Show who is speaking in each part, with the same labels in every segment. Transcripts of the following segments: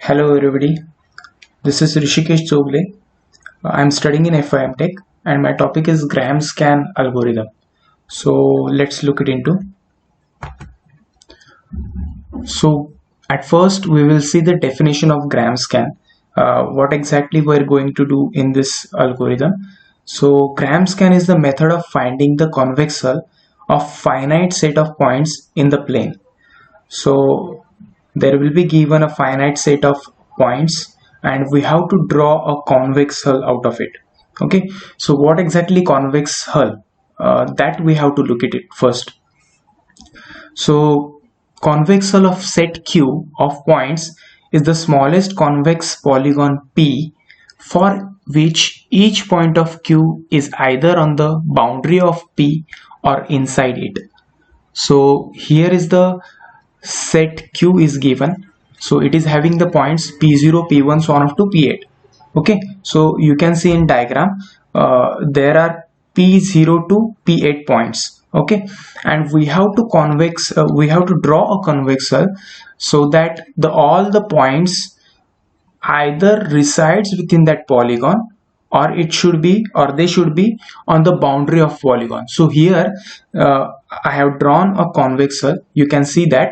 Speaker 1: Hello everybody, this is Rishikesh Chogle. I'm studying in FIM Tech and my topic is Gram-Scan algorithm. So let's look it into. So at first we will see the definition of Gram-Scan, what exactly we're going to do in this algorithm. So Gram-Scan is the method of finding the convex hull of finite set of points in the plane. So there will be given a finite set of points and we have to draw a convex hull out of it. Okay, so what exactly convex hull, that we have to look at it first. So convex hull of set Q of points is the smallest convex polygon P for which each point of Q is either on the boundary of P or inside it. So here is the set Q is given, so it is having the points P0, P1, so on up to P8. Okay, so you can see in diagram there are P0 to P8 points. Okay, and we have to draw a convex hull so that all the points either resides within that polygon or they should be on the boundary of polygon. So here I have drawn a convex hull. You can see that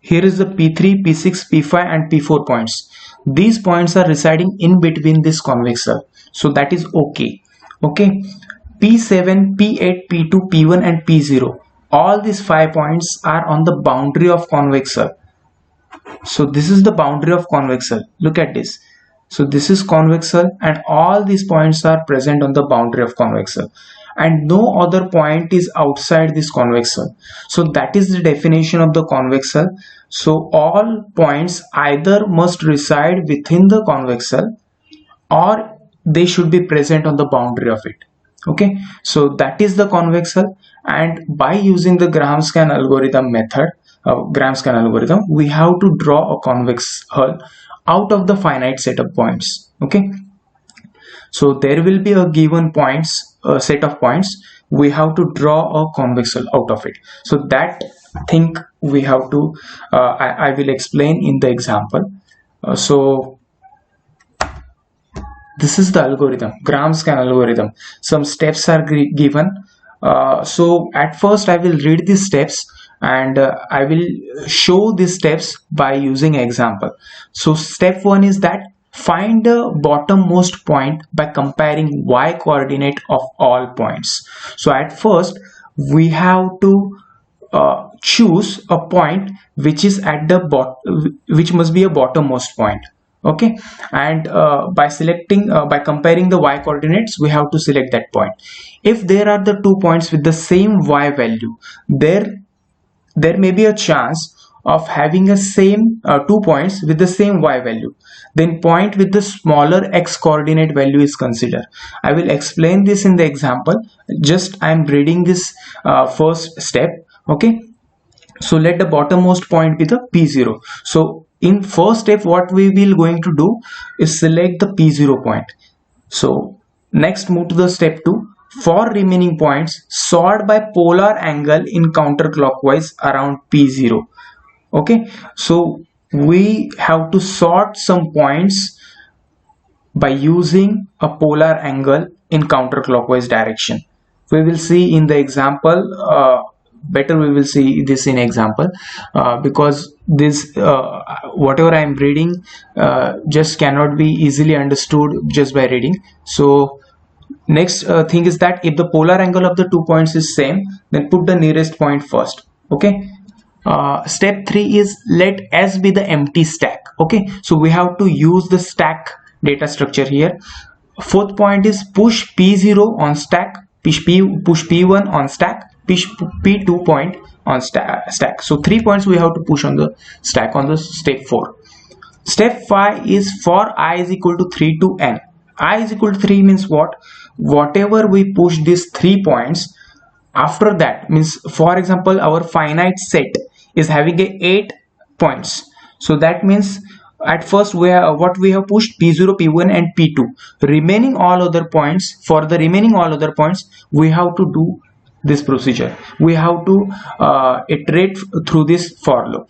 Speaker 1: here is the P3, P6, P5 and P4 points. These points are residing in between this convex hull, so that is okay. Okay, P7, P8, P2, P1 and P0, all these 5 points are on the boundary of convex hull. So this is the boundary of convex hull. Look at this. So this is convex hull and all these points are present on the boundary of convex hull, and no other point is outside this convex hull. So that is the definition of the convex hull. So all points either must reside within the convex hull or they should be present on the boundary of it. Okay, so that is the convex hull, and by using the Gram-Scan algorithm method, we have to draw a convex hull out of the finite set of points. Okay, so there will be a given set of points. We have to draw a convex hull out of it. So that thing we have to I will explain in the example. So this is the algorithm, Gram-Scan algorithm. Some steps are given. So at first I will read these steps and I will show these steps by using example. So step 1 is that find the bottommost point by comparing y coordinate of all points. So at first we have to choose a point which is at the bottom, which must be a bottommost point. Okay, and by comparing the y coordinates, we have to select that point. If there are the 2 points with the same y value, there may be a chance of having a same 2 points with the same y value. Then point with the smaller x coordinate value is considered. I will explain this in the example. Just I am reading this first step. Okay, so let the bottommost point be the P0. So in first step what we will going to do is select the P0 point. So next move to the step 2. For remaining points, sort by polar angle in counterclockwise around P0. Okay, so we have to sort some points by using a polar angle in counterclockwise direction. We will see in the example. Better we will see this in example because this whatever I am reading just cannot be easily understood just by reading. So next thing is that if the polar angle of the 2 points is same, then put the nearest point first. Okay, step 3 is let S be the empty stack. Okay, so we have to use the stack data structure here. Fourth point is push P0 on stack, push P1 on stack, push P2 point on stack. So 3 points we have to push on the stack on the step 4. Step 5 is for I is equal to 3 to n. I is equal to 3 means what? Whatever we push these 3 points, after that means, for example, our finite set is having a 8 points. So that means at first we have pushed P0, P1 and P2. Remaining all other points, for the remaining all other points we have to do this procedure. We have to iterate through this for loop.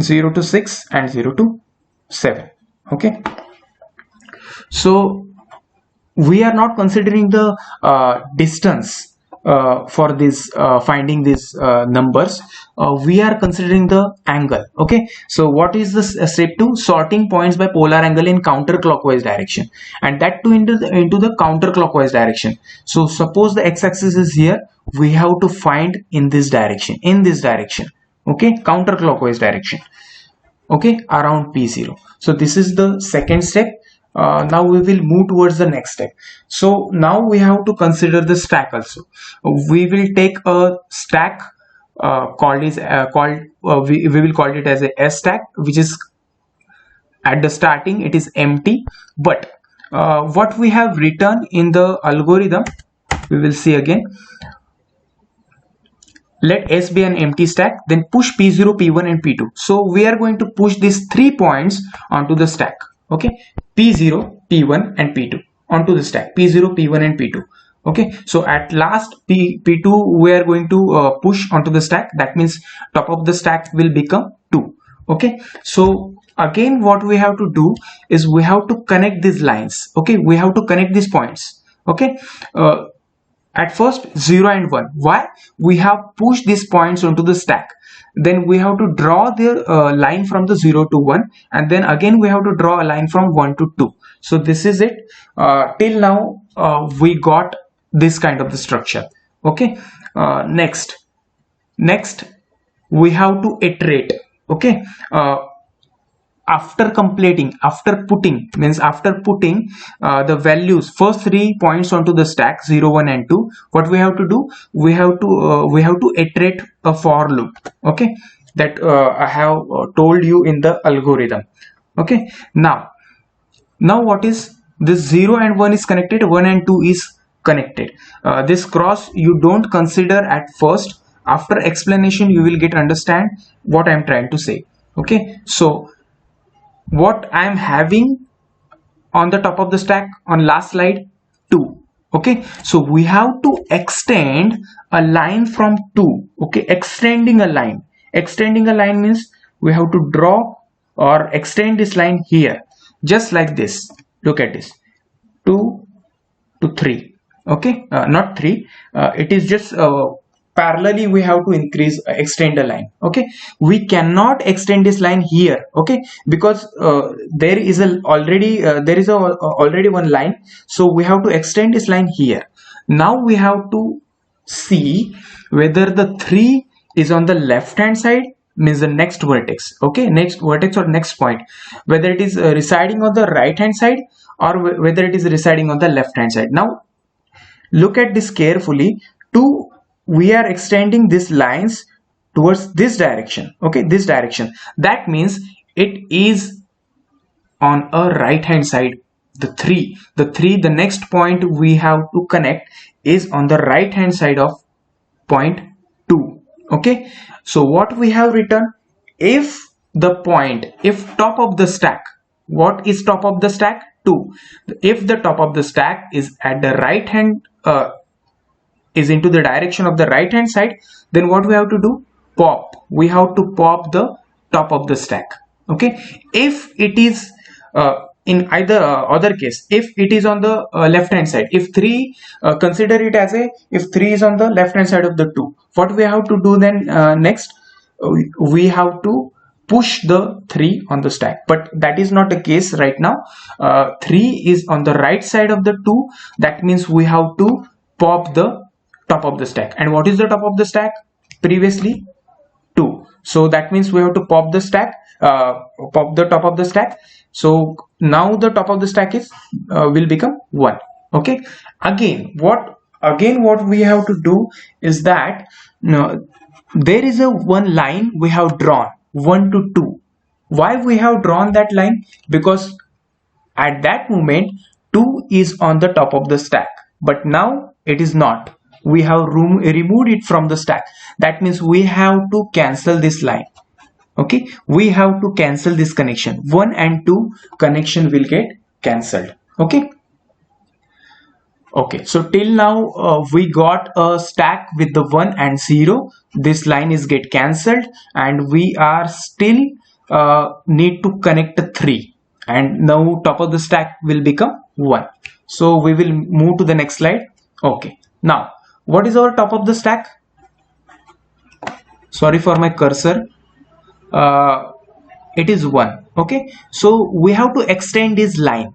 Speaker 1: 0 to 6 and 0 to 7. Okay, so we are not considering the distance for this finding these numbers. We are considering the angle. Okay, so what is this step 2? Sorting points by polar angle in counterclockwise direction, and that too into the counterclockwise direction. So suppose the x-axis is here, we have to find in this direction, okay, counterclockwise direction, okay, around P0. So this is the second step. Now we will move towards the next step. So now we have to consider the stack also. We will take a stack we will call it as a S stack, which is at the starting it is empty, but what we have written in the algorithm, we will see again. Let S be an empty stack, then push P0, P1 and P2. So we are going to push these 3 points onto the stack. Okay, P0, P1 and P2 onto the stack, P0, P1 and P2. Okay, so at last P2 we are going to push onto the stack. That means top of the stack will become 2. Okay, so again what we have to do is we have to connect these lines. Okay, we have to connect these points. Okay, at first 0 and 1. Why? We have pushed these points onto the stack. Then we have to draw the line from the 0 to 1, and then again we have to draw a line from 1 to 2. So this is it. Till now we got this kind of the structure. Okay, next we have to iterate. Okay, after putting the values, first 3 points onto the stack 0, 1 and 2, what we have to do, we have to iterate a for loop. Okay, that I have told you in the algorithm. Okay, now what is this? 0 and 1 is connected, 1 and 2 is connected. This cross you don't consider at first. After explanation you will understand what I am trying to say. Okay, so what I am having on the top of the stack on last slide, 2. Okay, so we have to extend a line from 2. Okay, extending a line means we have to draw or extend this line here, just like this. Look at this, 2 to 3. Okay, not 3, it is just parallelly we have to extend a line. Okay, we cannot extend this line here. Okay, because there is already one line, so we have to extend this line here. Now we have to see whether the 3 is on the left hand side, means the next vertex. Okay, next vertex or next point, whether it is residing on the right hand side or whether it is residing on the left hand side. Now look at this carefully. We are extending these lines towards this direction. Okay, this direction, that means it is on a right hand side. The next point we have to connect is on the right hand side of point 2. Okay, so what we have written, if top of the stack, what is top of the stack? 2. If the top of the stack is at the right hand is into the direction of the right hand side, then what we have to do, we have to pop the top of the stack. Okay, if it is in either other case, if it is on the left hand side, if 3 consider it as if 3 is on the left hand side of the 2, what we have to do then, next we have to push the 3 on the stack, but that is not the case right now. 3 is on the right side of the 2, that means we have to pop the top of the stack. And what is the top of the stack? Previously 2, so that means we have to pop the top of the stack. So now the top of the stack is will become 1. Okay, again what we have to do is that there is one line we have drawn, 1 to 2. Why we have drawn that line? Because at that moment 2 is on the top of the stack, but now it is not. We have removed it from the stack. That means we have to cancel this line. Okay, we have to cancel this connection. 1 and 2 connection will get cancelled. Okay, so till now we got a stack with the 1 and 0. This line is get cancelled, and we are still need to connect 3, and now top of the stack will become 1. So we will move to the next slide. Okay, now what is our top of the stack? Sorry for my cursor. It is 1. Okay, so we have to extend this line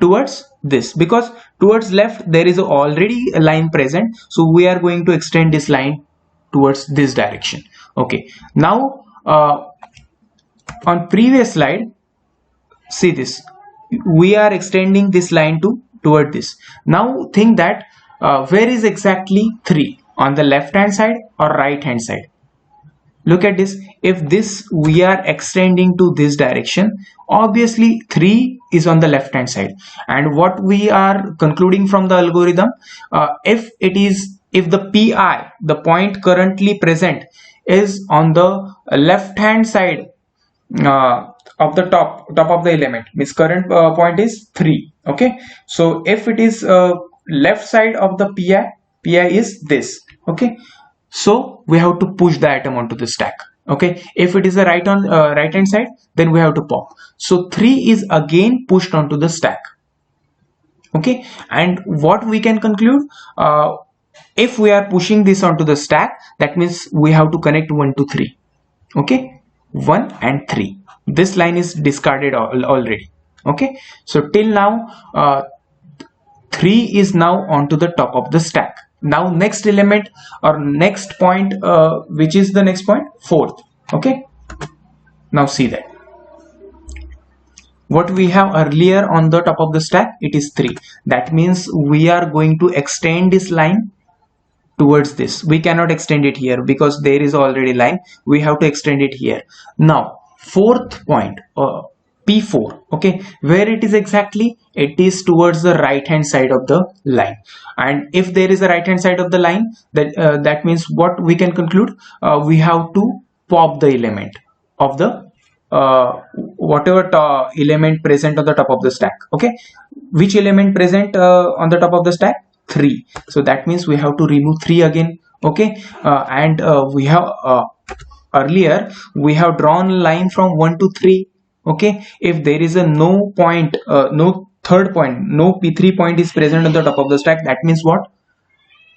Speaker 1: towards this, because towards left there is already a line present, so we are going to extend this line towards this direction. Okay, now on previous slide, see this, we are extending this line toward this. Now think that where is exactly 3, on the left hand side or right hand side? Look at this. If this we are extending to this direction, obviously 3 is on the left hand side. And what we are concluding from the algorithm, if the pi, the point currently present, is on the left hand side of the top of the element, means current point is 3. Okay, so if it is left side of the pi is this. Okay, so we have to push the atom onto the stack. Okay, if it is the right hand side, then we have to pop. So 3 is again pushed onto the stack. Okay, and what we can conclude, if we are pushing this onto the stack, that means we have to connect 1 to 3. Okay, 1 and 3. This line is discarded already. Okay, so till now 3 is now onto the top of the stack. Now next element or next point, which is the next point? 4th. Okay, now see that what we have earlier on the top of the stack, it is 3. That means we are going to extend this line towards this. We cannot extend it here because there is already line. We have to extend it here. Now 4th point, P4. Okay, where it is exactly? It is towards the right hand side of the line. And if there is a right hand side of the line, that means what we can conclude, we have to pop the element of the whatever element present on the top of the stack. Okay, which element present on the top of the stack? 3. So that means we have to remove 3 again. Okay, and we have earlier we have drawn a line from 1 to 3. Okay, if there is a no point, no third point, no P3 point is present on the top of the stack, that means what?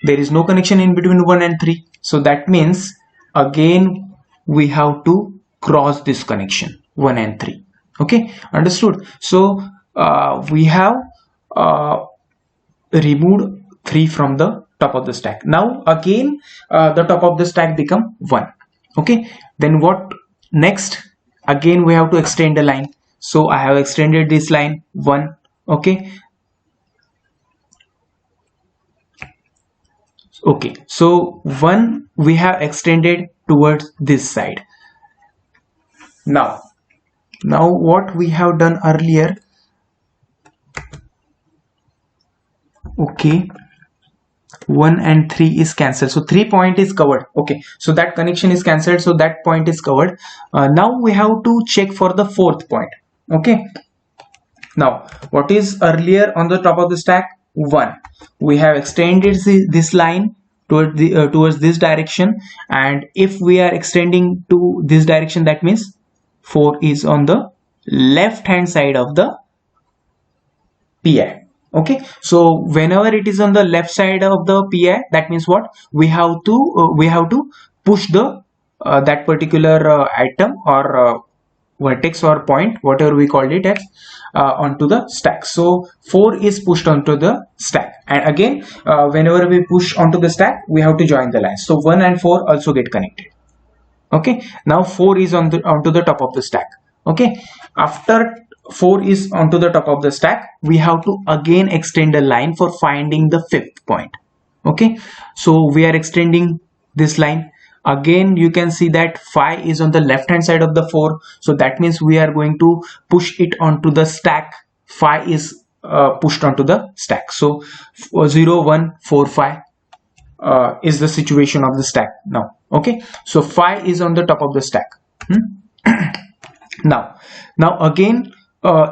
Speaker 1: There is no connection in between 1 and 3. So that means again we have to cross this connection 1 and 3. Okay, understood? So we have removed 3 from the top of the stack. Now again the top of the stack become 1. Okay, then what next? Again we have to extend the line. So I have extended this line 1. Okay, okay, so 1 we have extended towards this side. Now what we have done earlier, okay, 1 and 3 is cancelled, so 3 point is covered. Okay, so that connection is cancelled, so that point is covered. Now we have to check for the 4th point. Okay, now what is earlier on the top of the stack? 1. We have extended this line towards this direction, and if we are extending to this direction, that means 4 is on the left hand side of the pi. Okay, so whenever it is on the left side of the pi, that means what? We have to push the that particular item or vertex or point, whatever we called it as, onto the stack. So 4 is pushed onto the stack, and again whenever we push onto the stack, we have to join the lines. So 1 and 4 also get connected. Okay, now 4 is onto the top of the stack. Okay, after 4 is onto the top of the stack, we have to again extend a line for finding the 5th point. Okay, so we are extending this line. Again you can see that 5 is on the left hand side of the 4, so that means we are going to push it onto the stack. 5 is pushed onto the stack. So 0 1 4 5 is the situation of the stack now. Okay, so 5 is on the top of the stack. now again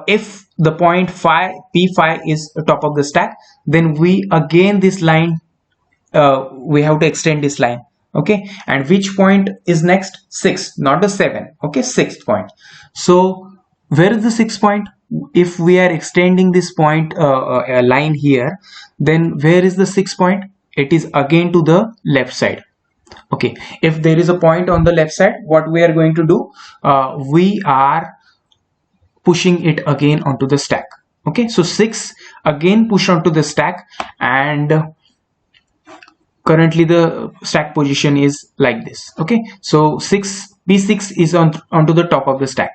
Speaker 1: if the point P5 is top of the stack, then we again this line we have to extend this line. okay, and which point is next? 6, not the 7, okay, 6th point. So where is the 6th point? If we are extending this point a line here, then where is the 6th point? It is again to the left side. Okay, if there is a point on the left side, what we are going to do, we are pushing it again onto the stack. Okay, so 6 again push onto the stack, and currently the stack position is like this. Okay, so b6 is onto the top of the stack.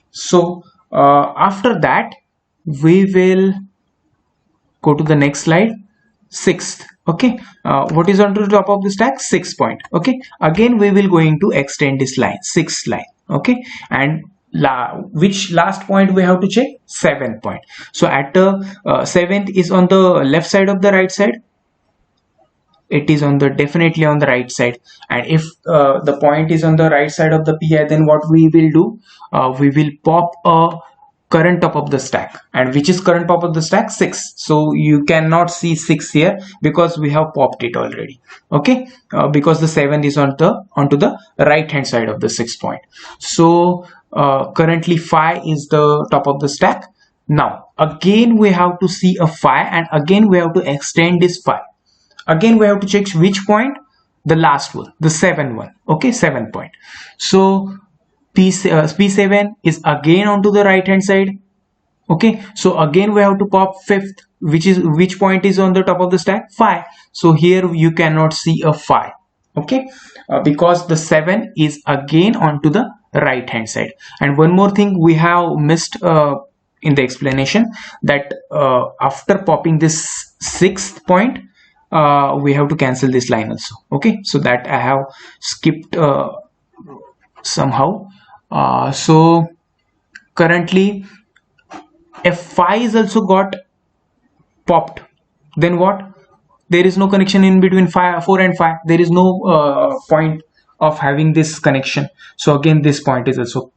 Speaker 1: So after that we will go to the next slide. 6th, okay, what is onto the top of the stack? 6th point. Okay, again we will going to extend this line, 6th line. Okay, and which last point we have to check? 7th point. So at the 7th is on the left side of the right side. It is on the definitely on the right side, and if the point is on the right side of the pi, then what we will do, we will pop a current top of the stack. And which is current top of the stack? 6. So you cannot see 6 here because we have popped it already. Okay, because the 7th is onto the right hand side of the 6th point. So currently phi is the top of the stack. Now again we have to see a phi, and again we have to extend this phi. Again we have to check which point? The last one, the 7th one. Okay, 7th point. So p7 is again onto the right hand side. Okay, so again we have to pop 5th, which point is on the top of the stack? Phi. So here you cannot see a phi. Okay, because the 7 is again onto the right hand side. And one more thing we have missed in the explanation, that after popping this 6th point, we have to cancel this line also. Okay, so that I have skipped somehow. So currently if phi is also got popped, then what? There is no connection in between 4 and 5. There is no point of having this connection. So again this point is also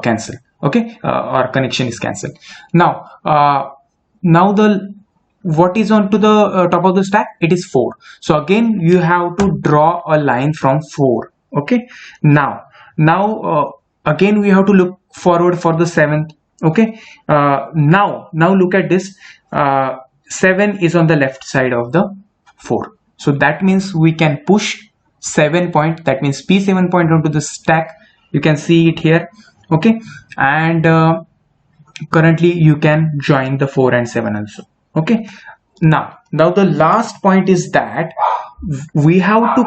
Speaker 1: cancelled. Okay, or connection is cancelled. Now the what is onto the top of the stack? It is 4. So again you have to draw a line from 4. Okay, now again we have to look forward for the 7th. Okay, now look at this. 7 is on the left side of the 4, so that means we can push 7 point, that means p7 point onto the stack. You can see it here. Okay, and currently you can join the 4 and 7 also. Okay, now the last point is that we have to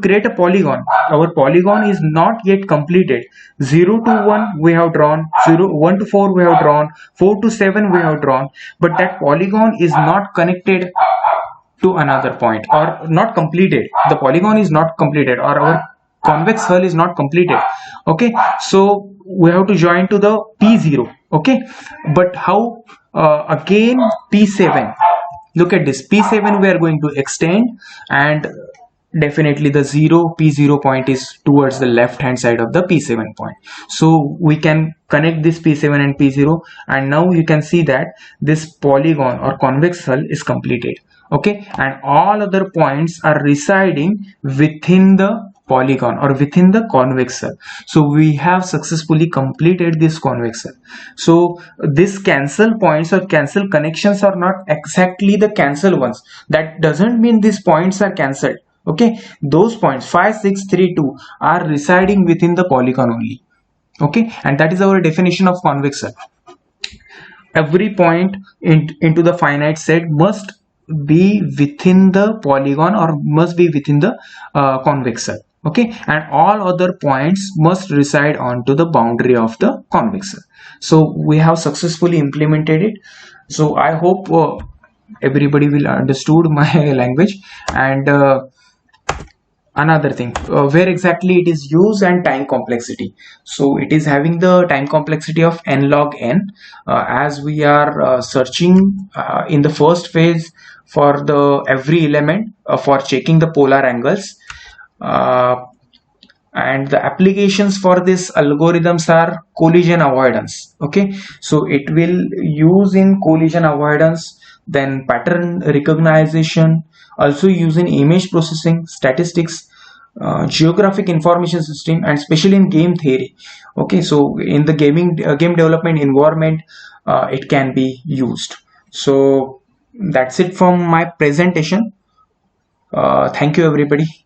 Speaker 1: create a polygon. Our polygon is not yet completed. 0 to 1 we have drawn, 1 to 4 we have drawn, 4 to 7 we have drawn, but that polygon is not connected to another point, or not completed. The polygon is not completed, or our convex hull is not completed. Okay, so we have to join to the p0. Okay, but how? Again p7, look at this, p7 we are going to extend, and definitely the p0 point is towards the left hand side of the p7 point. So we can connect this p7 and p0, and now you can see that this polygon or convex hull is completed. Okay, and all other points are residing within the polygon or within the convex hull. So we have successfully completed this convex hull. So this cancel points or cancel connections are not exactly the cancel ones. That doesn't mean these points are cancelled. Okay, those points 5, 6, 3, 2 are residing within the polygon only. Okay, and that is our definition of convex hull. Every point into the finite set must be within the polygon or must be within the convex hull. Okay, and all other points must reside onto the boundary of the convex hull. So we have successfully implemented it. So I hope everybody will understood my language. And another thing, where exactly it is used and time complexity. So it is having the time complexity of n log n, as we are searching in the first phase for the every element for checking the polar angles. And the applications for this algorithms are collision avoidance. Okay, so it will use in collision avoidance, then pattern recognition, also used in image processing, statistics, geographic information system, and especially in game theory. Okay, so in the game development environment, it can be used. So that's it from my presentation. Thank you everybody.